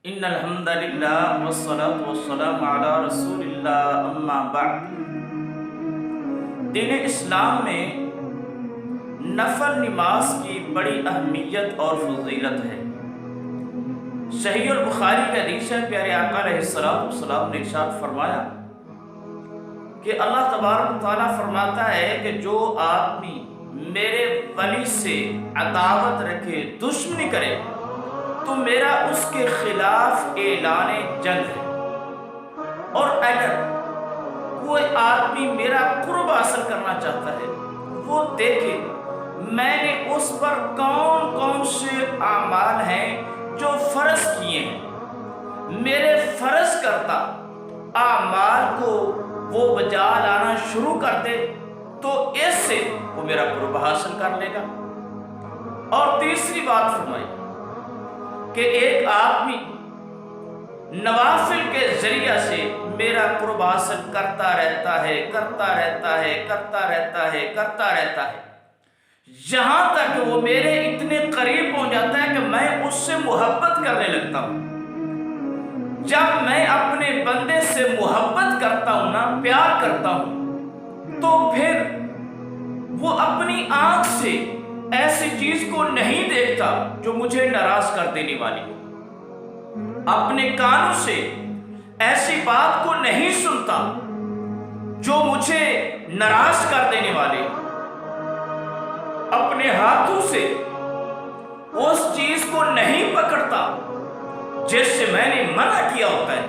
ان الحمد للہ والصلاة والسلام علی رسول اللہ اما بعد۔ دین اسلام میں نفل نماز کی بڑی اہمیت اور فضیلت ہے۔ صحیح البخاری کا حدیث ہے، پیارے آقا علیہ السلام نے ارشاد فرمایا کہ اللہ تبارک و تعالیٰ فرماتا ہے کہ جو آدمی میرے ولی سے عداوت رکھے، دشمنی کرے، تو میرا اس کے خلاف اعلان جنگ ہے۔ اور اگر کوئی آدمی میرا قرب حاصل کرنا چاہتا ہے، وہ دیکھے میں نے اس پر کون کون سے اعمال ہیں جو فرض کیے ہیں، میرے فرض کرتا اعمال کو وہ بجا لانا شروع کر دے تو اس سے وہ میرا قرب حاصل کر لے گا۔ اور تیسری بات فرمائی کہ ایک آدمی نوافل کے ذریعہ سے میرا قرب حاصل کرتا رہتا ہے، یہاں تک وہ میرے اتنے قریب پہنچ جاتا ہے کہ میں اس سے محبت کرنے لگتا ہوں۔ جب میں اپنے بندے سے محبت کرتا ہوں نا، پیار کرتا ہوں، تو پھر وہ اپنی آنکھ سے ایسی چیز کو نہیں دیکھتا جو مجھے ناراض کر دینے والی ہو، اپنے کانوں سے ایسی بات کو نہیں سنتا جو مجھے ناراض کر دینے والی ہو، اپنے ہاتھوں سے اس چیز کو نہیں پکڑتا جس سے میں نے منع کیا ہوتا ہے،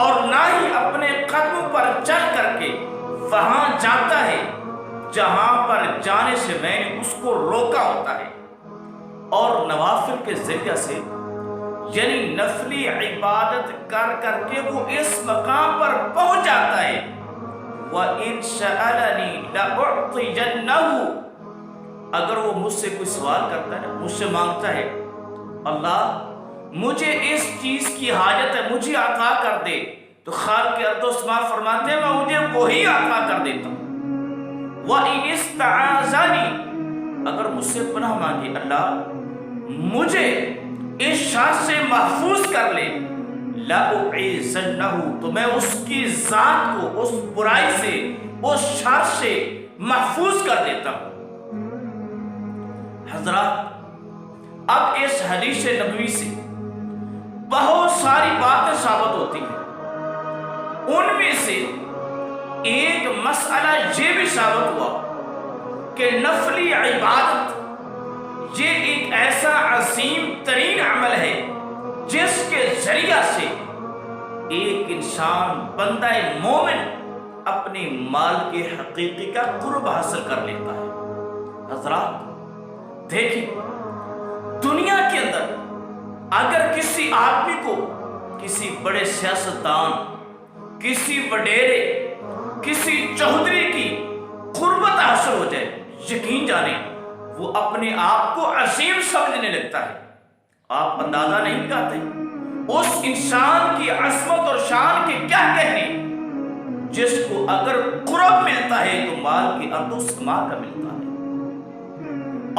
اور نہ ہی اپنے قدموں پر چل کر کے وہاں جاتا ہے جہاں پر جانے سے میں نے اس کو روکا ہوتا ہے۔ اور نوافل کے ذریعہ سے یعنی نفلی عبادت کر کر کے وہ اس مقام پر پہنچ جاتا ہے، وَإِن سَأَلَنِي لَأُعْطِيَنَّهُ، اگر وہ مجھ سے کوئی سوال کرتا ہے، مجھ سے مانگتا ہے، اللہ مجھے اس چیز کی حاجت ہے، مجھے عطا کر دے، تو خالق ارض و سما فرماتے ہیں میں مجھے وہی عطا کر دیتا ہوں۔ وَإِنِ اسْتَعَاذَنِي، اگر مجھ سے پناہ مانگی، اللہ مجھے اس شر سے محفوظ کر لے، لَأُعِيذَنَّهُ، تو میں اس کی ذات کو اس برائی سے، اس شر سے محفوظ کر دیتا ہوں۔ حضرات، اب اس حدیث نبوی سے بہت ساری باتیں ثابت ہوتی ہیں، ان میں سے ایک مسئلہ یہ بھی ثابت ہوا کہ نفلی عبادت یہ ایک ایسا عظیم ترین عمل ہے جس کے ذریعہ سے ایک انسان بندہ مومن اپنے مال کے حقیقی کا قرب حاصل کر لیتا ہے۔ حضرات دیکھیں، دنیا کے اندر اگر کسی آدمی کو کسی بڑے سیاستدان، کسی وڈیرے، کسی چودھری کی قربت حاصل ہو جائے، یقین جانیں وہ اپنے آپ کو عظیم سمجھنے لگتا ہے۔ آپ اندازہ نہیں کرتے اس انسان کی عظمت اور شان کے کیا کہنے، جس کو اگر قرب ملتا ہے تو مال کی ارض و سما کا ملتا ہے۔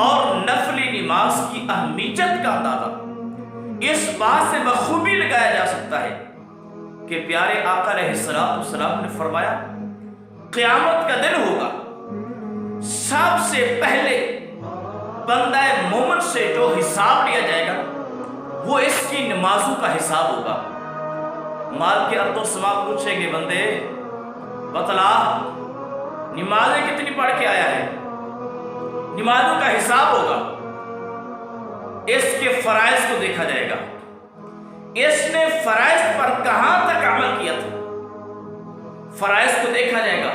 اور نفلی نماز کی اہمیت کا اندازہ اس بات سے بخوبی لگایا جا سکتا ہے کہ پیارے آقا علیہ السلام نے فرمایا قیامت کا دن ہوگا، سب سے پہلے بندہ مومن سے جو حساب لیا جائے گا وہ اس کی نمازوں کا حساب ہوگا۔ مال کے ارض و سما پوچھیں گے، بندے بتلا نمازیں کتنی پڑھ کے آیا ہے، نمازوں کا حساب ہوگا۔ اس کے فرائض کو دیکھا جائے گا، اس نے فرائض پر کہاں تک عمل کیا تھا، فرائض کو دیکھا جائے گا،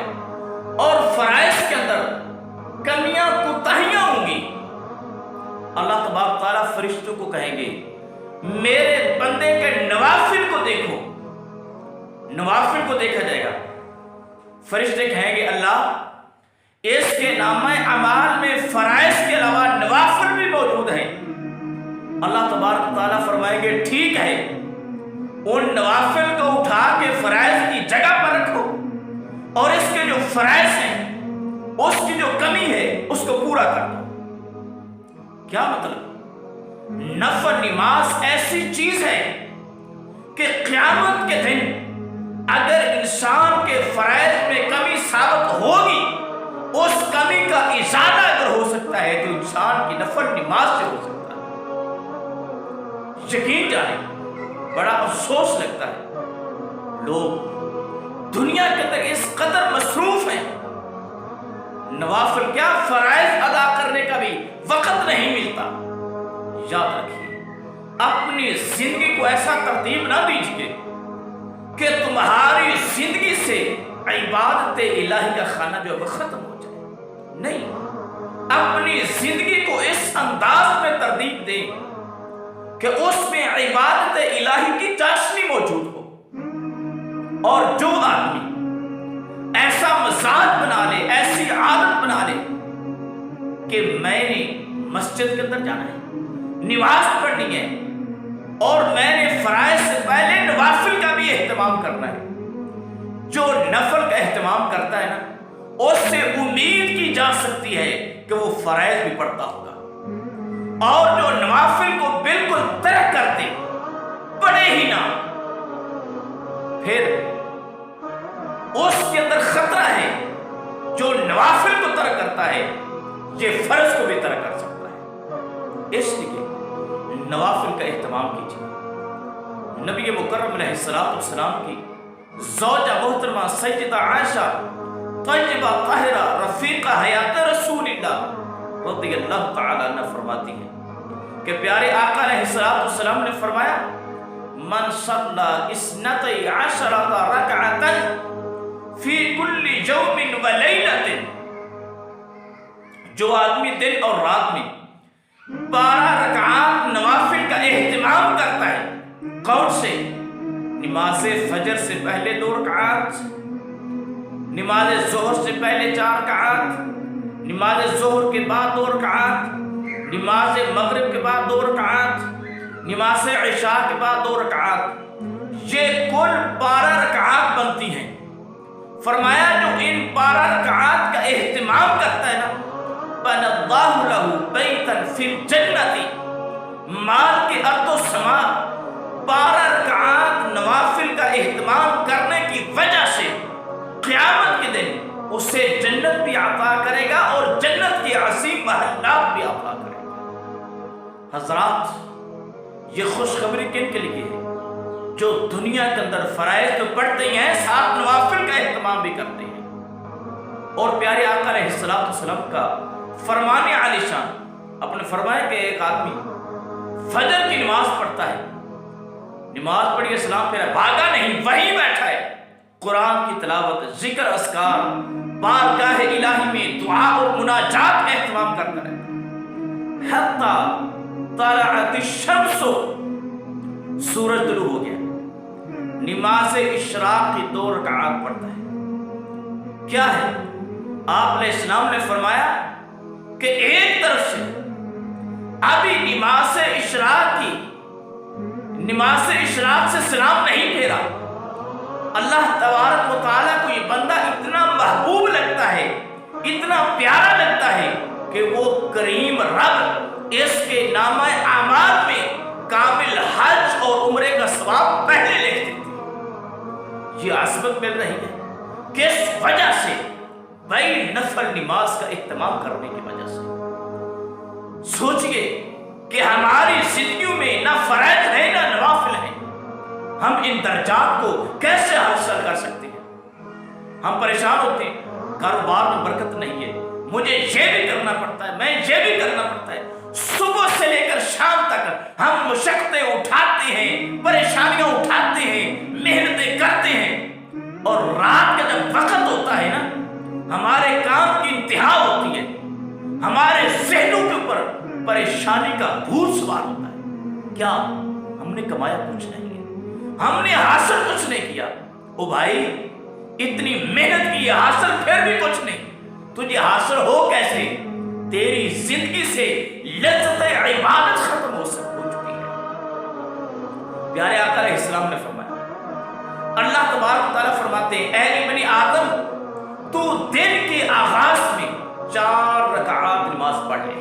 اور فرائض کے اندر کمیاں کوتاہیاں ہوں گی۔ اللہ تبارک تعالیٰ فرشتوں کو کہیں گے میرے بندے کے نوافل کو دیکھو، نوافل کو دیکھا جائے گا۔ فرشتے کہیں گے اللہ اس کے نامہ اعمال میں فرائض کے علاوہ نوافل بھی موجود ہیں۔ اللہ تبارک تعالیٰ فرمائیں گے ٹھیک ہے، ان نوافل کو اٹھا کے فرائض کی جگہ پر رکھو، اور اس کے جو فرائض ہیں اس کی جو کمی ہے اس کو پورا کر دو۔ کیا مطلب؟ نفل نماز ایسی چیز ہے کہ قیامت کے دن اگر انسان کے فرائض میں کمی ثابت ہوگی، اس کمی کا ازالہ اگر ہو سکتا ہے تو انسان کی نفل نماز سے ہو سکتا ہے۔ یقین جانے بڑا افسوس لگتا ہے، لوگ دنیا کے اندر اس قدر مصروف ہیں، نوافل کیا فرائض ادا کرنے کا بھی وقت نہیں ملتا۔ یاد رکھیے، اپنی زندگی کو ایسا ترتیب نہ دیجیے کہ تمہاری زندگی سے عبادت الہی کا خانہ جو ہے ختم ہو جائے۔ نہیں، اپنی زندگی کو اس انداز میں ترتیب دیں کہ اس میں عبادت الہی کی چاشنی موجود ہو، اور جو آدمی ایسا مزاج بنا لے، ایسی عادت بنا لے کہ میں نے مسجد کے اندر جانا ہے، نماز پڑھنی ہے، اور میں نے فرائض سے پہلے نوافل کا بھی اہتمام کرنا ہے، جو نفل کا اہتمام کرتا ہے نا، اس سے امید کی جا سکتی ہے کہ وہ فرائض بھی پڑھتا ہوگا، اور جو نوافل کو بالکل ترک کرتے پڑھے ہی نہ، پھر اس کے اندر خطرہ ہے جو نوافل کو ترک کرتا ہے یہ فرض کو بھی ترک کر سکتا ہے۔ اس لیے نوافل کا اہتمام کیجیے۔ نبی مکرم علیہ السلام کی زوجہ محترمہ سیدہ عائشہ طیبہ طاہرہ رفیقہ حیات رسول اللہ رضی اللہ تعالی عنہ فرماتی ہیں کہ پیارے آقا علیہ السلام نے فرمایا، من صلی اثنتی عشرۃ رکعۃ فی کل یوم و لیلۃ، جو آدمی دن اور رات میں 12 رکعات نوافل کا اہتمام کرتا ہے، کون سے؟ نماز فجر سے پہلے 2 رکعات، نماز ظہر سے پہلے 4 رکعات، نماز ظہر کے بعد 2 رکعات، نماز مغرب کے بعد 2 رکعات، نماز عشاء کے بعد 2 رکعات، یہ کل 12 رکعات بنتی ہیں۔ فرمایا جو ان 12 رکعات کا اہتمام کرتا ہے نا، بَنَى اللَّهُ لَهُ بَيْتًا فِي الْجَنَّةِ، مال کے ارض و سما 12 رکعات نوافل کا اہتمام کرنے کی وجہ سے قیامت کے دن اسے جنت بھی عطا کرے گا اور جنت کی عظیم محلات بھی عطا کرے گا۔ حضرات، یہ خوشخبری کن کے لیے ہے؟ جو دنیا کے اندر فرائض تو پڑھتے ہیں، ساتھ نوافل کا اہتمام بھی کرتے ہیں۔ اور پیارے آقا علیہ السلام کا فرمان عالی شان اپنے فرمایا کہ ایک آدمی فجر کی نماز پڑھتا ہے، نماز پڑھی سلام پھیرا، بھاگا نہیں، وہیں بیٹھا ہے، قرآن کی تلاوت، ذکر، اذکار، بارگاہ الہی میں دعا اور مناجات کا اہتمام کرتا رہتا ہے، حتی طلعت الشمس، سورج طلوع ہو گیا، نماز اشراق کی 2 رکعات پڑھتا ہے۔ کیا ہے؟ آپ علیہ السلام نے فرمایا کہ ایک طرف سے ابھی نماز اشراق سے سلام نہیں پھیرا، اللہ تبارک و تعالیٰ کو یہ بندہ اتنا محبوب لگتا ہے، اتنا پیارا لگتا ہے کہ وہ کریم رب اس کے نامہ اعمال میں کامل حج اور عمرے کا ثواب پہلے لکھ دیتی ہے۔ یہ عظمت مل رہی ہے کس وجہ سے؟ بھائی نفل نماز کا اہتمام کرنے کی وجہ سے۔ سوچئے کہ ہماری زندگیوں میں نہ فرائض ہے نہ نوافل ہے، ہم ان درجات کو کیسے حاصل کر سکتے ہیں؟ ہم پریشان ہوتے ہیں، کاروبار میں برکت نہیں ہے، مجھے یہ بھی کرنا پڑتا ہے، میں یہ بھی کرنا پڑتا ہے، صبح سے لے کر شام تک ہم مشقتیں اٹھاتے ہیں، پریشانیاں اٹھاتے ہیں، محنتیں کرتے ہیں، اور رات کا جب وقت ہوتا ہے نا، ہمارے کام کی انتہا ہوتی ہے، ہمارے ذہنوں کے اوپر پریشانی کا بھور سوار ہوتا ہے۔ کیا ہم نے کمایا کچھ نہیں ہے، ہم نے حاصل کچھ نہیں کیا؟ او بھائی، اتنی محنت کی، حاصل پھر بھی کچھ نہیں، تجھے حاصل ہو کیسے؟ تیری زندگی سے لذت عبادت ختم ہو چکی ہے۔ پیارے آقا علیہ السلام نے فرمایا، اللہ تبارک و تعالیٰ فرماتے ہیں، اے ابن آدم، تو دن کے آغاز میں 4 رکعات نماز پڑھ لے،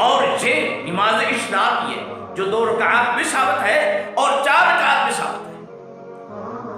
اور یہ نماز اشراق ہے جو 2 رکعات بھی ثابت ہے اور 4 رکعات بھی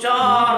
4